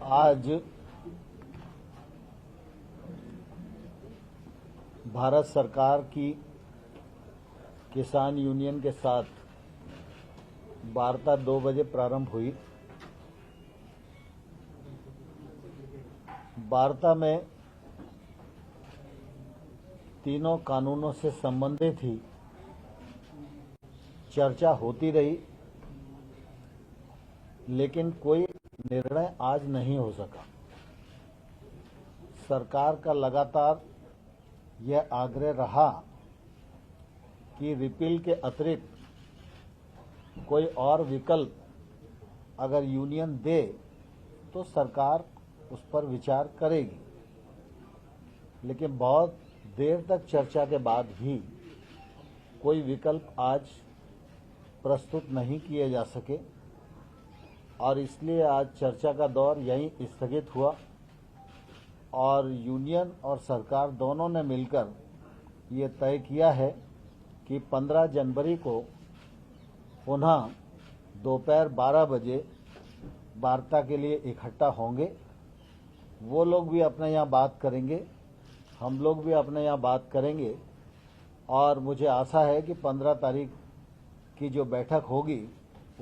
आज भारत सरकार की किसान यूनियन के साथ वार्ता 2 बजे प्रारंभ हुई। वार्ता में तीनों कानूनों से संबंधित ही चर्चा होती रही, लेकिन कोई निर्णय आज नहीं हो सका। सरकार का लगातार यह आग्रह रहा कि रिपील के अतिरिक्त कोई और विकल्प अगर यूनियन दे तो सरकार उस पर विचार करेगी, लेकिन बहुत देर तक चर्चा के बाद भी कोई विकल्प आज प्रस्तुत नहीं किए जा सके और इसलिए आज चर्चा का दौर यहीं स्थगित हुआ और यूनियन और सरकार दोनों ने मिलकर ये तय किया है कि 15 जनवरी को पुनः दोपहर 12 बजे वार्ता के लिए इकट्ठा होंगे। वो लोग भी अपने यहाँ बात करेंगे, हम लोग भी अपने यहाँ बात करेंगे और मुझे आशा है कि 15 तारीख की जो बैठक होगी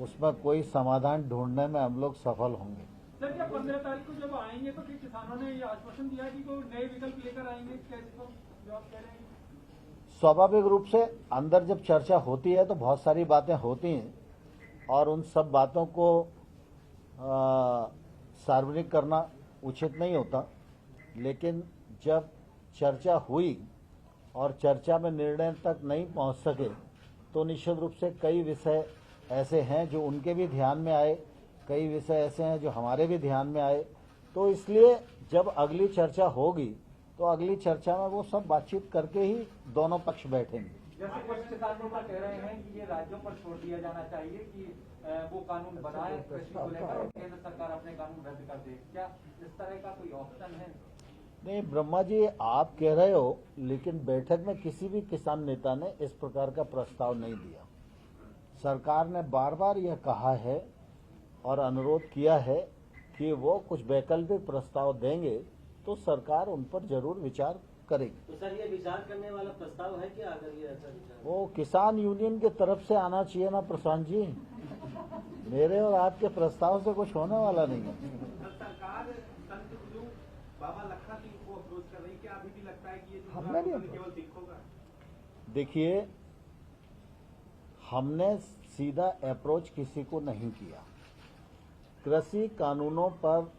उसमें कोई समाधान ढूंढने में हम लोग सफल होंगे। सर, क्या 15 तारीख को जब आएंगे तो फिर किसानों ने ये आश्वासन दिया कि कोई नए विकल्प लेकर आएंगे, कैसे तो जवाब कह रहे हैं? स्वाभाविक रूप से अंदर जब चर्चा होती है तो बहुत सारी बातें होती हैं और उन सब बातों को सार्वजनिक करना उचित नहीं होता, लेकिन जब चर्चा हुई और चर्चा में निर्णय तक नहीं पहुंच सके तो निश्चित रूप से कई विषय ऐसे हैं जो उनके भी ध्यान में आए, कई विषय ऐसे हैं जो हमारे भी ध्यान में आए। तो इसलिए जब अगली चर्चा होगी तो अगली चर्चा में वो सब बातचीत करके ही दोनों पक्ष बैठेंगे। जैसे कुछ किसानों का कह रहे हैं कि ये राज्यों पर छोड़ दिया जाना चाहिए कि वो कानून बनाए कृषि को लेकर, केंद्र सरकार अपने कानून रद्द कर दे। क्या इस तरह का कोई ऑप्शन है? नहीं ब्रह्मा जी, आप कह रहे हो, लेकिन बैठक में किसी भी किसान नेता ने इस प्रकार का प्रस्ताव नहीं दिया। सरकार ने बार बार यह कहा है और अनुरोध किया है कि वो कुछ वैकल्पिक प्रस्ताव देंगे तो सरकार उन पर जरूर विचार करेगी। तो सर, ये विचार करने वाला प्रस्ताव है क्या? अगर ये ऐसा विचार वो किसान यूनियन की तरफ से आना चाहिए ना प्रशांत जी, मेरे और आपके प्रस्ताव से कुछ होने वाला नहीं है। सरकार संत गुरु बाबा लखा सिंह को अप्रोच कर रही, क्या अभी भी लगता है कि ये हमने नहीं केवल दिखोगा? देखिए, हमने सीधा अप्रोच किसी को नहीं किया। कृषि कानूनों पर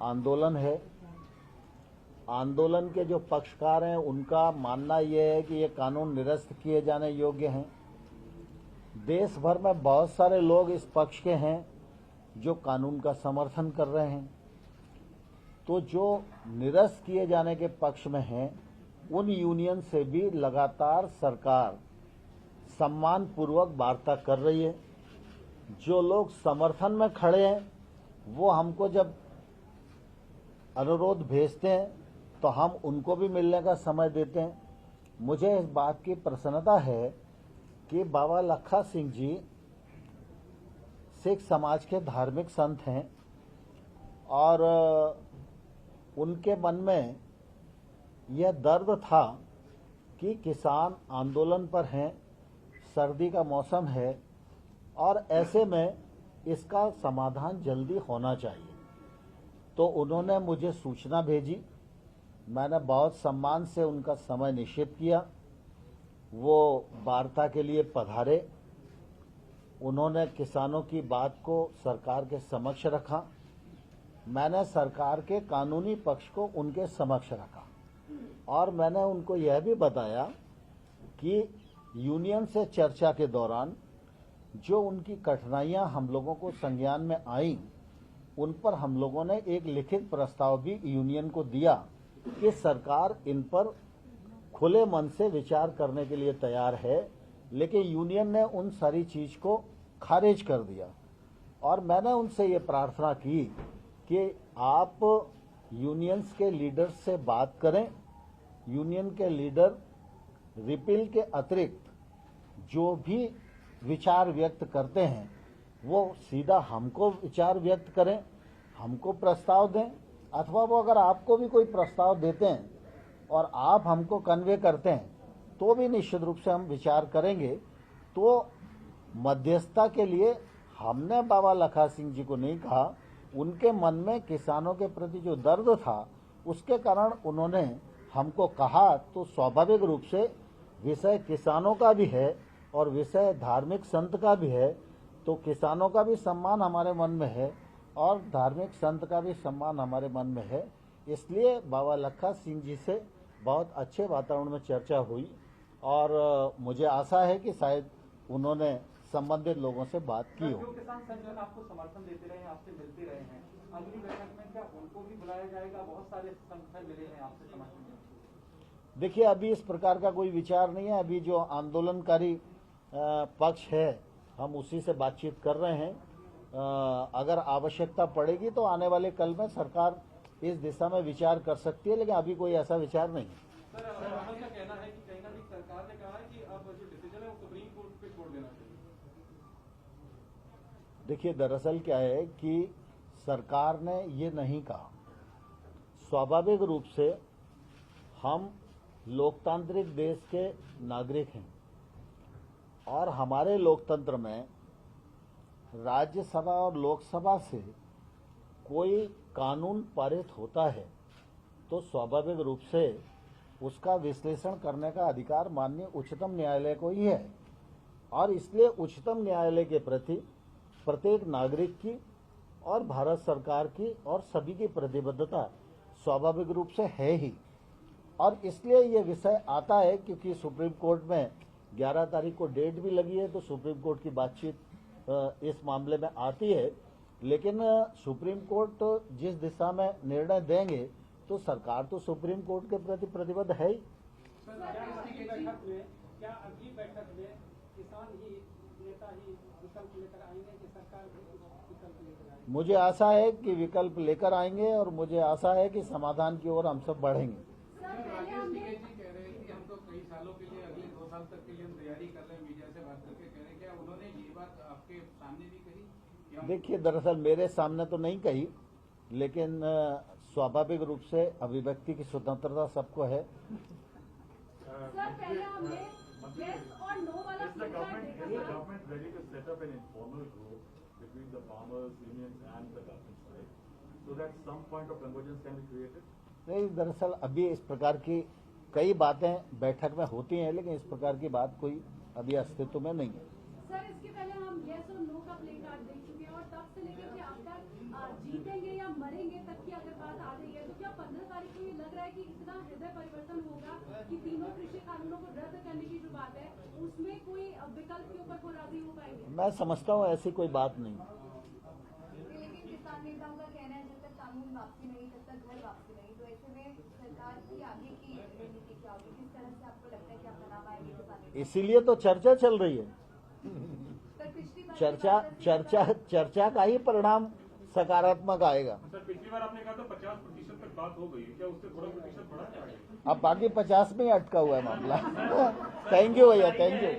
आंदोलन है, आंदोलन के जो पक्षकार हैं उनका मानना यह है कि ये कानून निरस्त किए जाने योग्य हैं। देश भर में बहुत सारे लोग इस पक्ष के हैं जो कानून का समर्थन कर रहे हैं। तो जो निरस्त किए जाने के पक्ष में हैं उन यूनियन से भी लगातार सरकार सम्मानपूर्वक वार्ता कर रही है। जो लोग समर्थन में खड़े हैं वो हमको जब अनुरोध भेजते हैं तो हम उनको भी मिलने का समय देते हैं। मुझे इस बात की प्रसन्नता है कि बाबा लखा सिंह जी सिख समाज के धार्मिक संत हैं और उनके मन में यह दर्द था कि किसान आंदोलन पर हैं, सर्दी का मौसम है और ऐसे में इसका समाधान जल्दी होना चाहिए। तो उन्होंने मुझे सूचना भेजी, मैंने बहुत सम्मान से उनका समय निश्चित किया। वो वार्ता के लिए पधारे, उन्होंने किसानों की बात को सरकार के समक्ष रखा, मैंने सरकार के कानूनी पक्ष को उनके समक्ष रखा और मैंने उनको यह भी बताया कि यूनियन से चर्चा के दौरान जो उनकी कठिनाइयां हम लोगों को संज्ञान में आईं, उन पर हम लोगों ने एक लिखित प्रस्ताव भी यूनियन को दिया कि सरकार इन पर खुले मन से विचार करने के लिए तैयार है, लेकिन यूनियन ने उन सारी चीज को खारिज कर दिया। और मैंने उनसे ये प्रार्थना की कि आप यूनियंस के लीडर्स से बात करें, यूनियन के लीडर रिपील के अतिरिक्त जो भी विचार व्यक्त करते हैं वो सीधा हमको विचार व्यक्त करें, हमको प्रस्ताव दें, अथवा वो अगर आपको भी कोई प्रस्ताव देते हैं और आप हमको कन्वे करते हैं तो भी निश्चित रूप से हम विचार करेंगे। तो मध्यस्थता के लिए हमने बाबा लखा सिंह जी को नहीं कहा, उनके मन में किसानों के प्रति जो दर्द था उसके कारण उन्होंने हमको कहा। तो स्वाभाविक रूप से विषय किसानों का भी है और विषय धार्मिक संत का भी है, तो किसानों का भी सम्मान हमारे मन में है और धार्मिक संत का भी सम्मान हमारे मन में है। इसलिए बाबा लखा सिंह जी से बहुत अच्छे वातावरण में चर्चा हुई और मुझे आशा है कि शायद उन्होंने संबंधित लोगों से बात की हो। जो किसान संगठन आपको समर्थन देते रहे हैं, आपसे मिलते रहे हैं, अगली बैठक में क्या उनको भी बुलाया जाएगा? बहुत सारे संगठन मिले हैं आपसे समर्थन। देखिए, अभी इस प्रकार का कोई विचार नहीं है। अभी जो आंदोलनकारी पक्ष है हम उसी से बातचीत कर रहे हैं। अगर आवश्यकता पड़ेगी तो आने वाले कल में सरकार इस दिशा में विचार कर सकती है, लेकिन अभी कोई ऐसा विचार नहीं है। सर, राहुल का कहना है कि कहीं ना कहीं सरकार ने कहा है कि अब जो डिसीजन है वो सुप्रीम कोर्ट पे छोड़ देना चाहिए। देखिए, दरअसल क्या है कि सरकार ने ये नहीं कहा। स्वाभाविक रूप से हम लोकतांत्रिक देश के नागरिक हैं और हमारे लोकतंत्र में राज्यसभा और लोकसभा से कोई कानून पारित होता है तो स्वाभाविक रूप से उसका विश्लेषण करने का अधिकार माननीय उच्चतम न्यायालय को ही है और इसलिए उच्चतम न्यायालय के प्रति प्रत्येक नागरिक की और भारत सरकार की और सभी की प्रतिबद्धता स्वाभाविक रूप से है ही। और इसलिए ये विषय आता है क्योंकि सुप्रीम कोर्ट में 11 तारीख को डेट भी लगी है, तो सुप्रीम कोर्ट की बातचीत इस मामले में आती है। लेकिन सुप्रीम कोर्ट जिस दिशा में निर्णय देंगे तो सरकार तो सुप्रीम कोर्ट के प्रति प्रतिबद्ध है ही। क्या अगली बैठक में किसान ही नेता ही विकल्प लेकर आएंगे कि सरकार भी विकल्प लेकर आएंगे? मुझे आशा है कि विकल्प लेकर आएंगे और मुझे आशा है कि समाधान की ओर हम सब बढ़ेंगे। राकेश टिकैत जी कह रहे हैं कि हम तो कई सालों के लिए अगले 2 साल तक के लिए हम तैयारी कर रहे हैं, मीडिया से बात करके कह रहे हैं। क्या उन्होंने ये बात आपके सामने भी कही? देखिए, दरअसल मेरे सामने तो नहीं कही, लेकिन स्वाभाविक रूप से अभिव्यक्ति की स्वतंत्रता सबको है। सर, पहले हमने yes और no वाला government ready to set up an informal group between the farmers, unions and the government side so that some point of convergence can be created? नहीं, दरअसल अभी इस प्रकार की कई बातें बैठक में होती हैं, लेकिन इस प्रकार की बात कोई अभी अस्तित्व में नहीं है। सर, इसके पहले हम yes और no का प्ले कार्ड देख चुके हैं और तब से लेकर के अब तक जीतेंगे या मरेंगे तक की अगर बात आ रही है तो क्या 15 तारीख को ये लग रहा है कि इतना हृदय परिवर्तन होगा कि तीनों कृषि कानूनों को रद्द करने की जो बात है उसमें कोई विकल्प के ऊपर कोई राजी हो पाएंगे? मैं समझता हूँ ऐसी कोई बात नहीं। लेकिन किसान नेताओं का कहना है जब तक कानून वापसी नहीं तब तक घर वापसी नहीं, तो ऐसे में सरकार की आगे की रणनीति क्या होगी? किस तरह से आपको लगता है कि आप बना पाएंगे किसान नेता? इसीलिए तो चर्चा चल रही है। सर, पिछली बार चर्चा का ही परिणाम सकारात्मक आएगा। सर, पिछली बार आपने कहा था 50% तक बात हो गई, क्या उससे थोड़ा प्रतिशत बढ़ा? अब बाकी 50 में ही अटका हुआ है मामला। थैंक यू भैया, थैंक यू।